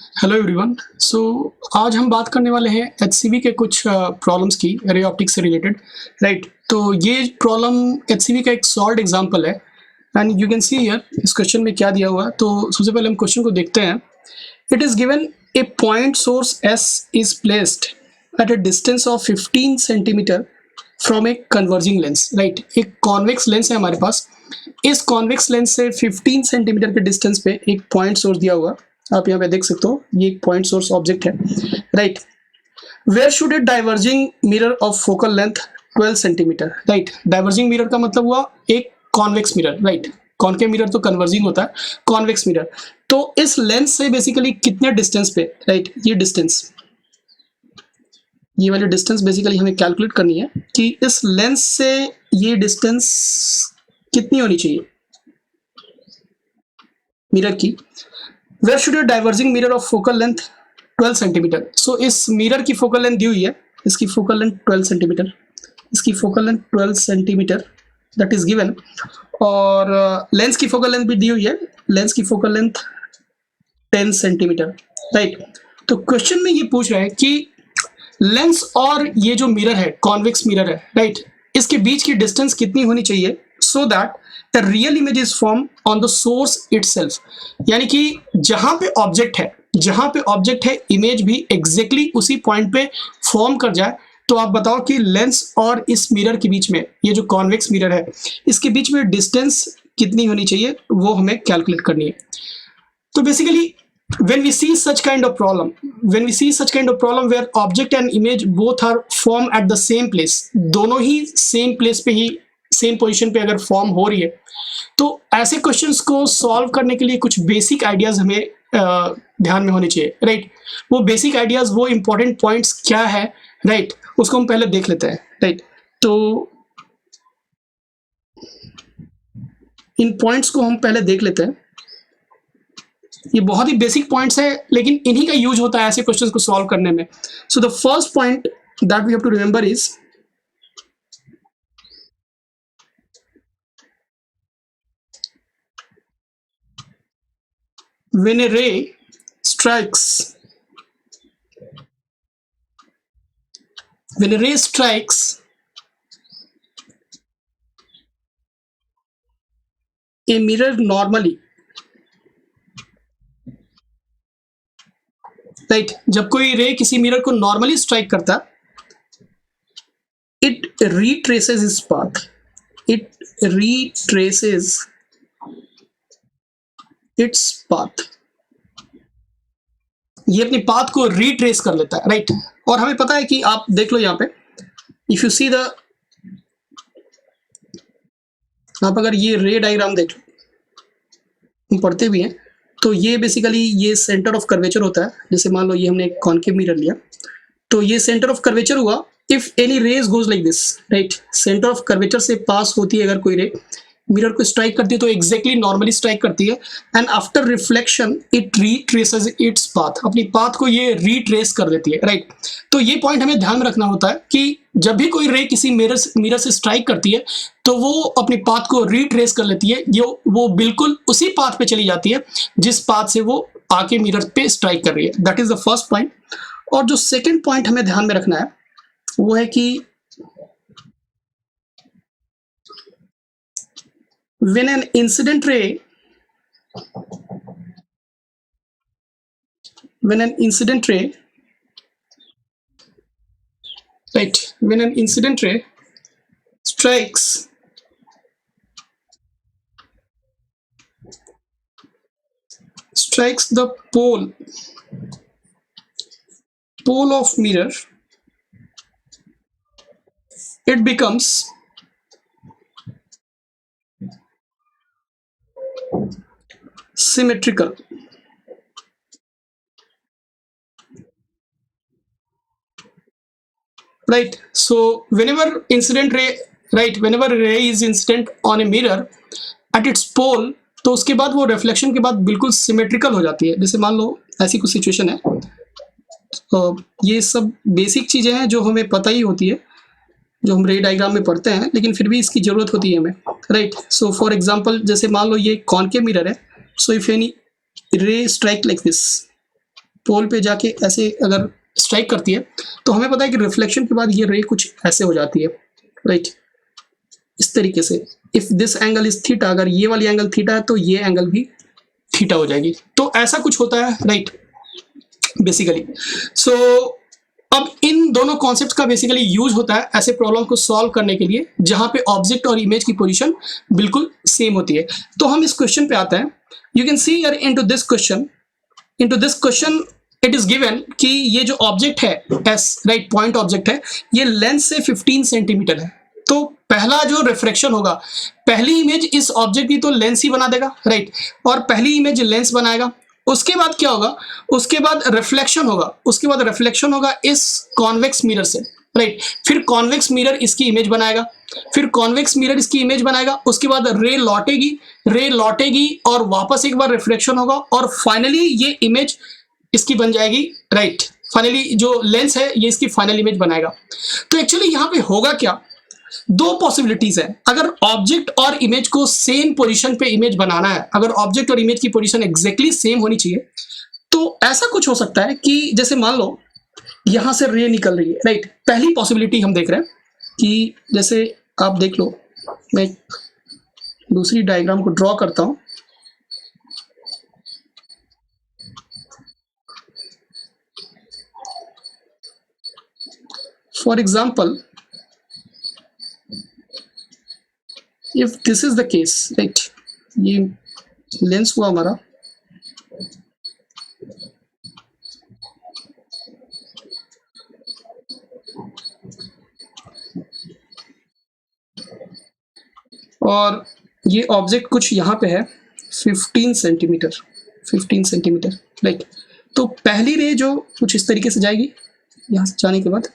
Hello everyone. सो आज हम बात करने वाले हैं एचसीवी के कुछ प्रॉब्लम्स की, रे ऑप्टिक्स से रिलेटेड। राइट, तो ये प्रॉब्लम एचसीवी का एक सॉल्व्ड एग्जांपल है and you can see here इस क्वेश्चन में क्या दिया हुआ है। तो सबसे पहले हम क्वेश्चन को देखते हैं। It is given A point source S is placed at a distance of 15 centimetre from a converging lens. Right, एक कॉन्वेक्स लेंस है हमारे पास। इस कॉन्वेक्स लेंस से 15 सेंटीमीटर के डिस्टेंस पे एक पॉइंट सोर्स दिया हुआ, आप यहाँ पे देख सकते हो, ये एक पॉइंट सोर्स ऑब्जेक्ट है। Right, where should a diverging mirror of focal length 12 centimeter. Right, diverging mirror का मतलब हुआ एक convex mirror. Right, concave mirror तो कन्वर्जिंग होता है, कॉन्वेक्स मिरर। तो इस लेंस से बेसिकली कितने डिस्टेंस पे, राइट, ये डिस्टेंस, ये वाली डिस्टेंस बेसिकली हमें कैलकुलेट करनी है कि इस लेंस से ये डिस्टेंस कितनी होनी चाहिए मिरर की। Where should a diverging mirror of focal length 12 centimetre. So इस मिरर की फोकल लेंथ दी हुई है, इसकी फोकल लेंथ 12 सेंटीमीटर, इसकी focal length 12 centimetre that is given. और लेंस की फोकल लेंथ भी दी हुई है, लेंस की फोकल लेंथ 10 सेंटीमीटर। राइट, तो क्वेश्चन में ये पूछ रहा है कि लेंस और ये जो मिरर है, कॉन्वेक्स मिरर है, राइट, इसके बीच की डिस्टेंस कितनी होनी चाहिए so that the real image is form on the source itself. यानी कि जहां पे ऑब्जेक्ट है, जहां पे ऑब्जेक्ट है, इमेज भी एग्जैक्टली उसी पॉइंट पे फॉर्म कर जाए। तो आप बताओ कि लेंस और इस मिरर के बीच में, ये जो कॉन्वेक्स मिरर है, इसके बीच में डिस्टेंस कितनी होनी चाहिए, वो हमें कैलकुलेट करनी है। तो basically when we see such kind of problem where object and image both are formed at the same place, दोनों ही सेम प्लेस पे ही, सेम पोजीशन पे अगर फॉर्म हो रही है, तो ऐसे क्वेश्चंस को सॉल्व करने के लिए कुछ बेसिक आइडियाज हमें ध्यान में होने चाहिए। राइट, वो बेसिक आइडियाज, वो इंपॉर्टेंट पॉइंट्स क्या है, राइट, उसको हम पहले देख लेते हैं। राइट, तो इन पॉइंट्स को हम पहले देख लेते हैं। ये बहुत ही बेसिक पॉइंट्स है, लेकिन इन्हीं का यूज होता है ऐसे क्वेश्चंस को सॉल्व करने में। So the first point that we have to remember is when a ray strikes a mirror normally, right, जब कोई रे किसी मिरर को नॉर्मली स्ट्राइक करता, इट retraces its path, ये अपनी पाथ को रिट्रेस कर लेता है। राइट, और हमें पता है कि आप देख लो यहाँ पे, इफ यू सी द, आप अगर ये रे डायग्राम देख लो, हम पढ़ते भी हैं, तो ये बेसिकली ये सेंटर ऑफ कर्वेचर होता है। जैसे मान लो ये हमने एक कॉनकेव मिरर लिया, तो ये सेंटर ऑफ कर्वेचर हुआ। If any rays goes like this, right, center of curvature से पास होती है अगर कोई रे, मिरर को स्ट्राइक करती है तो एग्जैक्टली नॉर्मली स्ट्राइक करती है, and after reflection it retraces its path, अपनी पाथ को ये रीट्रेस कर लेती है। राइट, तो ये पॉइंट हमें ध्यान में रखना होता है कि जब भी कोई रे किसी मिरर से स्ट्राइक करती है तो वो अपनी पाथ को रीट्रेस कर लेती है, वो बिल्कुल उसी पाथ पे चली जाती है जिस पाथ से वो आके मिरर पे स्ट्राइक कर रही है। That is the first point. और जो सेकेंड पॉइंट हमें ध्यान में रखना है वो है कि when an incident ray strikes the pole of mirror, it becomes symmetrical. Right, so whenever ray is incident on a mirror at its pole, तो उसके बाद वो रिफ्लेक्शन के बाद बिल्कुल सिमेट्रिकल हो जाती है। जैसे मान लो ऐसी कुछ सिचुएशन है, तो ये सब बेसिक चीजें हैं जो हमें पता ही होती है, जो हम रे डायग्राम में पढ़ते हैं, लेकिन फिर भी इसकी जरूरत होती है हमें। राइट, सो फॉर एग्जांपल जैसे मान लो ये कॉनकेव मिरर है, सो इफ एनी रे स्ट्राइक लाइक दिस, पोल पे जाके ऐसे अगर स्ट्राइक करती है तो हमें पता है कि रिफ्लेक्शन के बाद ये रे कुछ ऐसे हो जाती है, राइट, इस तरीके से। If this angle is theta, अगर ये वाली एंगल थीटा है तो ये एंगल भी थीटा हो जाएगी। तो ऐसा कुछ होता है, राइट, बेसिकली। सो अब इन दोनों कॉन्सेप्ट का बेसिकली यूज होता है ऐसे प्रॉब्लम को सॉल्व करने के लिए जहां पे ऑब्जेक्ट और इमेज की पोजीशन बिल्कुल सेम होती है। तो हम इस क्वेश्चन पे आते हैं। You can see here into this question it is given कि ये जो ऑब्जेक्ट है एस, राइट, पॉइंट ऑब्जेक्ट है, ये लेंथ से 15 सेंटीमीटर है। तो पहला जो रिफ्रेक्शन होगा, पहली इमेज इस ऑब्जेक्ट की तो लेंस ही बना देगा, राइट, और पहली इमेज लेंस बनाएगा। उसके बाद क्या होगा, उसके बाद रिफ्लेक्शन होगा इस कॉन्वेक्स मिरर से, राइट। फिर कॉन्वेक्स मिरर इसकी इमेज बनाएगा, फिर कॉन्वेक्स मिरर इसकी इमेज बनाएगा। उसके बाद रे लौटेगी और वापस एक बार रिफ्लेक्शन होगा और फाइनली ये इमेज इसकी बन जाएगी, राइट। फाइनली जो लेंस है ये इसकी फाइनल इमेज बनाएगा। तो एक्चुअली यहाँ पे होगा क्या, दो पॉसिबिलिटीज है। अगर ऑब्जेक्ट और इमेज को सेम पोजीशन पे इमेज बनाना है, अगर ऑब्जेक्ट और इमेज की पोजीशन एग्जैक्टली सेम होनी चाहिए, तो ऐसा कुछ हो सकता है कि जैसे मान लो यहां से रे निकल रही है, राइट। पहली पॉसिबिलिटी हम देख रहे हैं कि जैसे आप देख लो, मैं दूसरी डायग्राम को ड्रॉ करता हूं। For example, if this is the case, right, ये लेंस हुआ हमारा, और ये ऑब्जेक्ट कुछ यहाँ पे है 15 सेंटीमीटर, राइट। तो पहली रे जो कुछ इस तरीके से जाएगी, यहाँ से जाने के बाद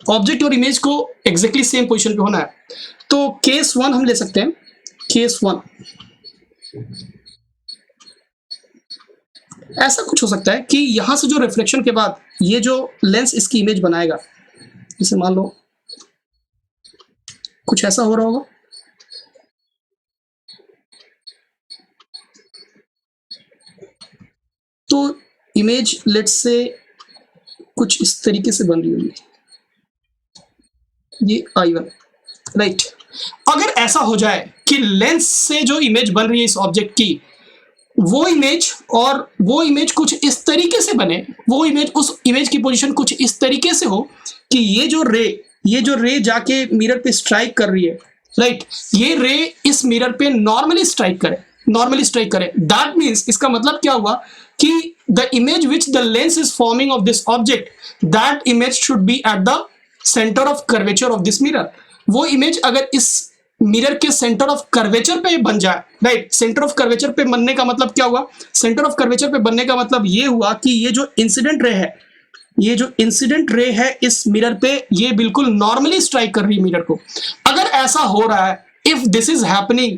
ऑब्जेक्ट और इमेज को एग्जैक्टली सेम पोजीशन पे होना है। तो केस 1 हम ले सकते हैं। केस 1 ऐसा कुछ हो सकता है कि यहां से जो रिफ्लेक्शन के बाद ये जो लेंस इसकी इमेज बनाएगा, जैसे मान लो कुछ ऐसा हो रहा होगा, तो इमेज लेट्स से कुछ इस तरीके से बन रही होगी, ये I1, राइट। अगर ऐसा हो जाए कि लेंस से जो इमेज बन रही है इस ऑब्जेक्ट की, वो इमेज कुछ इस तरीके से बने, वो इमेज, उस इमेज की पोजीशन कुछ इस तरीके से हो कि ये जो रे जाके मिरर पे स्ट्राइक कर रही है, राइट, ये रे इस मिरर पे नॉर्मली स्ट्राइक करे। दैट मीन्स इसका मतलब क्या हुआ कि the image which the lens is forming of this object, that image should be at the centre of curvature of this mirror. वो इमेज अगर इस मिरर के सेंटर ऑफ कर्वेचर पे बन जाए, राइट। सेंटर ऑफ कर्वेचर पे बनने का मतलब क्या हुआ, सेंटर ऑफ कर्वेचर पे बनने का मतलब ये हुआ कि ये जो इंसिडेंट रे है इस मिरर पे, ये बिल्कुल नॉर्मली स्ट्राइक कर रही है मिरर को। अगर ऐसा हो रहा है, if this is happening,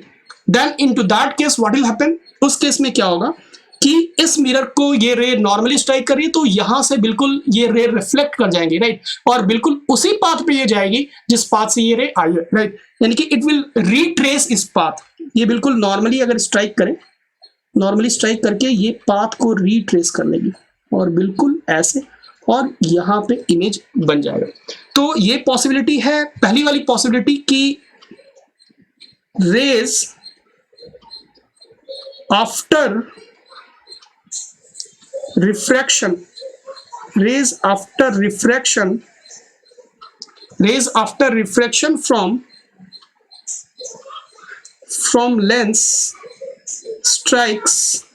then into that case what will happen, उस केस में क्या होगा कि इस मिरर को ये रे नॉर्मली स्ट्राइक कर रही है, तो यहां से बिल्कुल ये रे रिफ्लेक्ट कर जाएंगे, राइट, और बिल्कुल उसी पाथ पे ये जाएगी जिस पाथ से ये रे आई है, राइट। यानी कि इट विल रिट्रेस इस पाथ, ये बिल्कुल नॉर्मली अगर स्ट्राइक करे, नॉर्मली स्ट्राइक करके ये पाथ को रिट्रेस कर लेगी और बिल्कुल ऐसे, और यहां पे इमेज बन जाएगा। तो ये पॉसिबिलिटी है, पहली वाली पॉसिबिलिटी की rays after refraction from lens strikes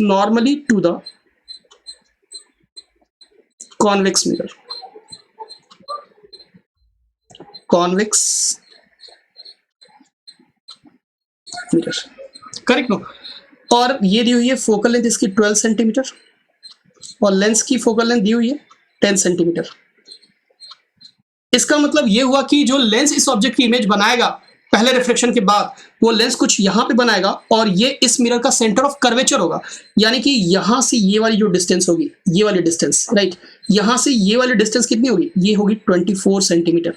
normally to the convex mirror, correct no. और ये दी हुई है फोकल लेंथ इसकी 12 सेंटीमीटर और लेंस की फोकल लेंथ दी हुई है 10 सेंटीमीटर। इसका मतलब ये हुआ कि जो लेंस इस ऑब्जेक्ट की इमेज बनाएगा पहले रिफ्लेक्शन के बाद, वो लेंस कुछ यहां पे बनाएगा और ये इस मिरर का सेंटर ऑफ कर्वेचर होगा। यानी कि यहां से ये वाली जो डिस्टेंस होगी, ये वाली डिस्टेंस, राइट, यहां से ये वाली डिस्टेंस कितनी होगी, ये होगी 24 सेंटीमीटर।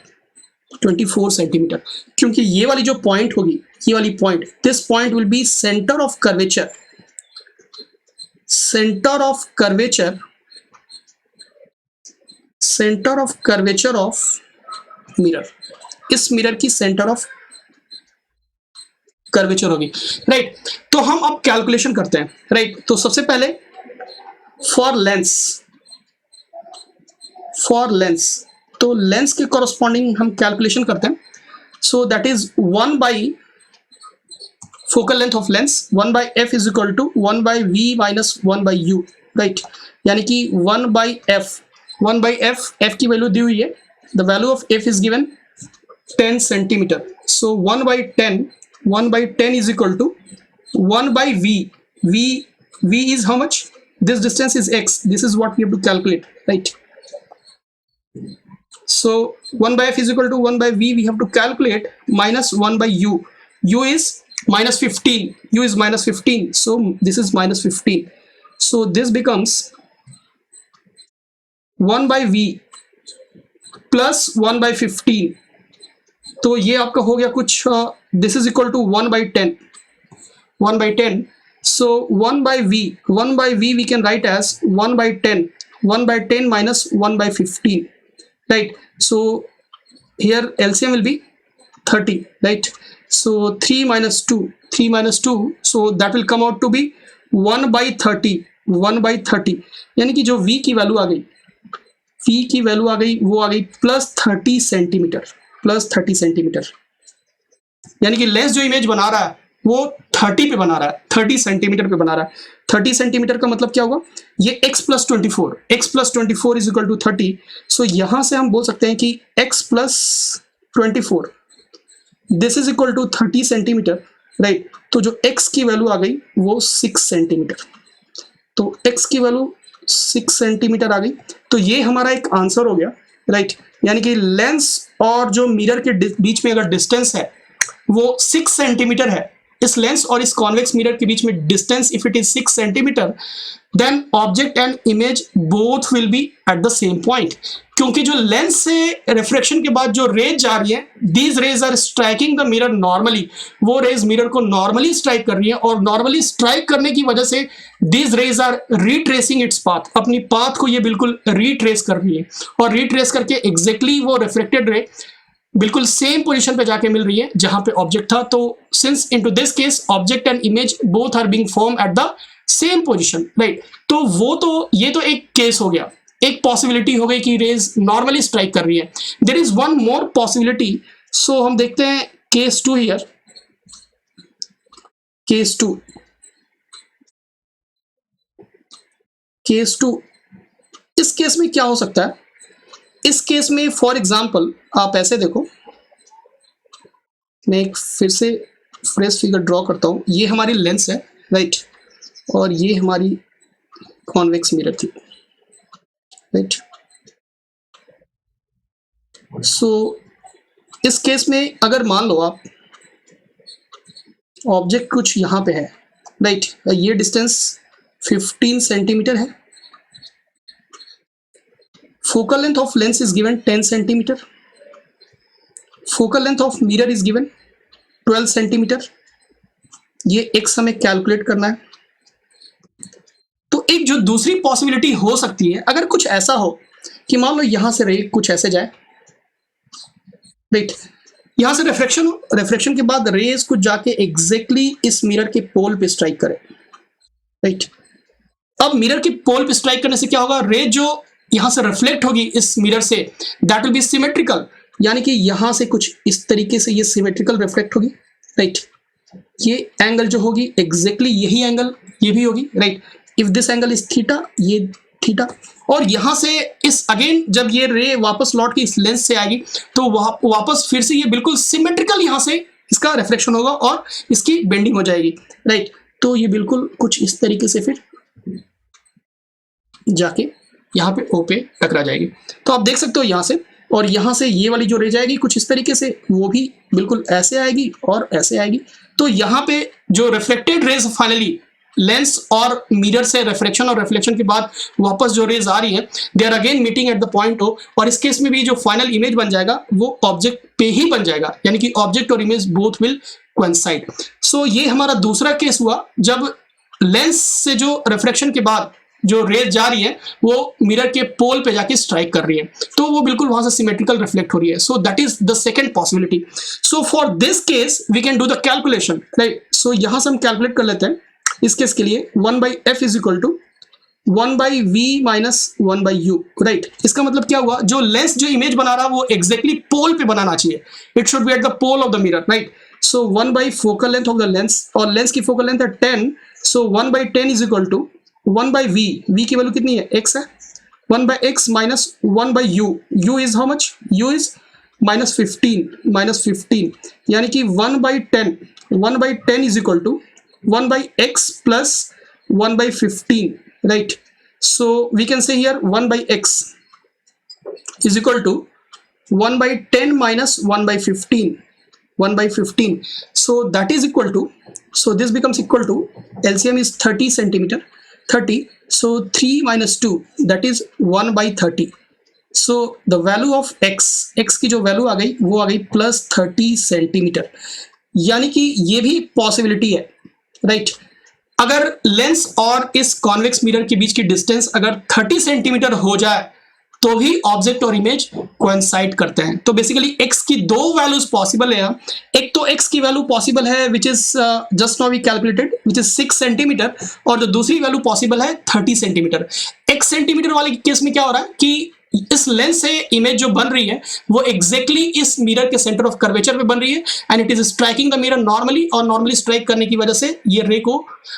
24 सेंटीमीटर, क्योंकि ये वाली जो पॉइंट होगी, ये वाली point, this point will be centre of curvature, centre of curvature, centre of curvature of mirror, इस मिरर की सेंटर ऑफ कर्वेचर होगी, राइट। तो हम अब कैलकुलेशन करते हैं, राइट। तो सबसे पहले फॉर लेंस, फॉर लेंस, तो लेंस के कॉरस्पॉन्डिंग हम कैलकुलेशन करते हैं। So that is 1 by focal length of lens, 1 by f is equal to 1 by v minus 1 by u, right. यानी कि 1 by f, 1 by f, f की value दी हुई है, the value of f is given 10 centimeter. So 1 by 10, 1 by 10 is equal to 1 by v. V is how much? This distance is x. This is what we have to calculate, right? So 1 by f is equal to 1 by v. We have to calculate minus 1 by u. U is minus 15. U is minus 15. So this is minus 15. So this becomes 1 by v plus 1 by 15. तो ये आपका हो गया कुछ, this is equal to 1 by 10, 1 by 10. So 1 by v, 1 by v we can write as 1 by 10, 1 by 10 minus 1 by 15, right? So here LCM will be 30, right? So 3 minus 2, 3 minus 2, so that will come out to be 1 by 30, 1 by 30, यानी कि जो v की value आ गई, v की value आ गई, वो आ गई plus 30 centimetre, plus 30 centimetre. यानी कि लेंस जो इमेज बना रहा है वो 30 पे बना रहा है, 30 सेंटीमीटर पे बना रहा है। 30 सेंटीमीटर का मतलब क्या होगा, ये x plus 24, x plus 24 is equal to 30। सो यहां से हम बोल सकते हैं कि x plus 24 this is equal to 30 centimeter, right. तो जो x की वैल्यू आ गई वो 6 सेंटीमीटर, तो x की वैल्यू 6 सेंटीमीटर आ गई। तो ये हमारा एक आंसर हो गया, राइट। यानी कि लेंस और जो मिरर के बीच में अगर डिस्टेंस है वो 6 सेंटीमीटर है, इस लेंस और इस कॉन्वेक्स मिरर के बीच में distance if it is 6 centimeter, then object and image both will be at the same point. क्योंकि जो लेंस से रिफ्रैक्शन के बाद जो रेज जा रही है, these rays are striking the mirror normally, वो रेज मिरर को नॉर्मली स्ट्राइक कर रही है, और नॉर्मली स्ट्राइक करने की वजह से these rays are retracing its path, अपनी पाथ को ये बिल्कुल रीट्रेस कर रही है, और रीट्रेस करके एग्जैक्टली वो रिफ्लेक्टेड रे बिल्कुल सेम पोजीशन पे जाके मिल रही है जहां पे ऑब्जेक्ट था। तो since into this case object and image both are being form at the same position, right. तो वो तो ये तो एक केस हो गया, एक पॉसिबिलिटी हो गई कि रेज नॉर्मली स्ट्राइक कर रही है। There is one more possibility, so हम देखते हैं केस 2 हियर, केस 2, केस 2। इस केस में क्या हो सकता है, इस केस में फॉर एग्जांपल आप ऐसे देखो, मैं एक फिर से फ्रेश फिगर ड्रॉ करता हूं, ये हमारी लेंस है, राइट, और ये हमारी कॉन्वेक्स मिरर थी, राइट। सो इस केस में अगर मान लो आप ऑब्जेक्ट कुछ यहां पे है, राइट, ये डिस्टेंस 15 सेंटीमीटर है, focal length of lens is given 10 centimeter, focal length of mirror is given 12 centimeter, ये एक समय कैलकुलेट करना है। तो एक जो दूसरी पॉसिबिलिटी हो सकती है, अगर कुछ ऐसा हो कि मान लो यहां से रे कुछ ऐसे जाए, राइट, यहां से रिफ्रैक्शन हो, रिफ्रैक्शन के बाद रेज कुछ जाके एग्जैक्टली इस मिरर के पोल पे स्ट्राइक करे, राइट। अब मिरर के पोल पे स्ट्राइक करने से क्या होगा, रे जो यहां से रिफ्लेक्ट होगी इस मिरर से, दैट विल बी सिमेट्रिकल, यानी कि यहां से कुछ इस तरीके से ये सिमेट्रिकल रिफ्लेक्ट होगी, राइट। ये एंगल जो होगी एग्जैक्टली यही एंगल ये भी होगी, right. If this angle is theta, ये थीटा, और यहां से इस अगेन जब ये रे वापस लौट के इस लेंस से आएगी तो वापस फिर से ये बिल्कुल सिमेट्रिकल यहां से इसका रिफ्लेक्शन होगा और इसकी बेंडिंग हो जाएगी, राइट। तो ये बिल्कुल कुछ इस तरीके से फिर जाके यहाँ पे ओ पे टकरा जाएगी। तो आप देख सकते हो यहाँ से, और यहाँ से ये वाली जो रह जाएगी कुछ इस तरीके से, वो भी बिल्कुल ऐसे आएगी और ऐसे आएगी। तो यहाँ पे जो रिफ्लेक्टेड रेज फाइनली लेंस और मिरर से रिफ्लेक्शन और रिफ्लेक्शन के बाद वापस जो रेज आ रही है they are again meeting at the point O, और इस केस में भी जो फाइनल इमेज बन जाएगा वो ऑब्जेक्ट पे ही बन जाएगा, यानी कि ऑब्जेक्ट और इमेज बोथ विल कोइंसाइड। सो ये हमारा दूसरा केस हुआ जब लेंस से जो रिफ्लेक्शन के बाद जो रेज जा रही है वो मिरर के पोल पे जाके स्ट्राइक कर रही है, तो वो बिल्कुल वहां से सिमेट्रिकल रिफ्लेक्ट हो रही है। So that is the second possibility. So for this case we can do the calculation, right. So यहां से हम कैलकुलेट कर लेते हैं इस केस के लिए 1/f is equal to 1/v minus 1/u, right. इसका मतलब क्या हुआ, जो लेंस जो इमेज बना रहा है वो एग्जैक्टली पोल पे बनाना चाहिए, it should be at the pole of the mirror, right. So 1 focal length of the lens, और लेंस की फोकल लेंथ है 10, so 1/10 is equal to 1/v, v की वैल्यू कितनी है, x है, 1/x minus 1/u, u is how much, u is -15, यानी कि 1/10 is equal to 1/x plus 1/15, right? So we can say here 1/x is equal to 1/10 minus 1/15. So that is equal to, so this becomes equal to, LCM is 30 centimeter, 30, so 3 minus 2, that is 1/30. So the value of x की जो value आ गई वो आ गई +30 centimetre, यानी कि ये भी possibility है, राइट। अगर लेंस और इस कॉन्वेक्स मिरर के बीच की डिस्टेंस अगर 30 सेंटीमीटर हो जाए तो भी ऑब्जेक्ट और इमेज कोइंसाइड करते हैं। तो बेसिकली x की दो वैल्यूज पॉसिबल है। एक तो x की वैल्यू पॉसिबल है which is just now we calculated which is 6 centimeter, और जो दूसरी वैल्यू पॉसिबल है 30 सेंटीमीटर। x सेंटीमीटर वाले केस में क्या हो रहा है कि इस लेंस से इमेज जो बन रही है वो एग्जैक्टली इस मिरर के सेंटर ऑफ कर्वेचर पे बन रही है, and it is striking the mirror normally, और नॉर्मली स्ट्राइक करने की वजह से ये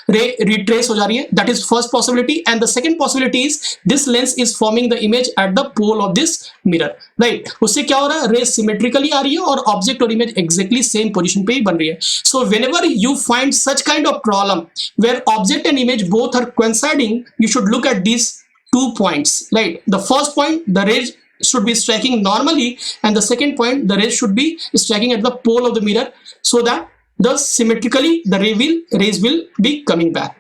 रे रिट्रेस हो जा रही है। That is first possibility. And the second possibility is this lens is forming the image at the pole of this mirror, right. उससे क्या हो रहा है, रे सिमेट्रिकली आ रही है और ऑब्जेक्ट और इमेज एग्जैक्टली सेम पोजिशन पे ही बन रही है। So whenever you find such kind of problem where object and image both are coinciding, you should look at these 2 points, right? The first point, the rays should be striking normally, and the second point, the rays should be striking at the pole of the mirror, so that thus symmetrically the rays will be coming back.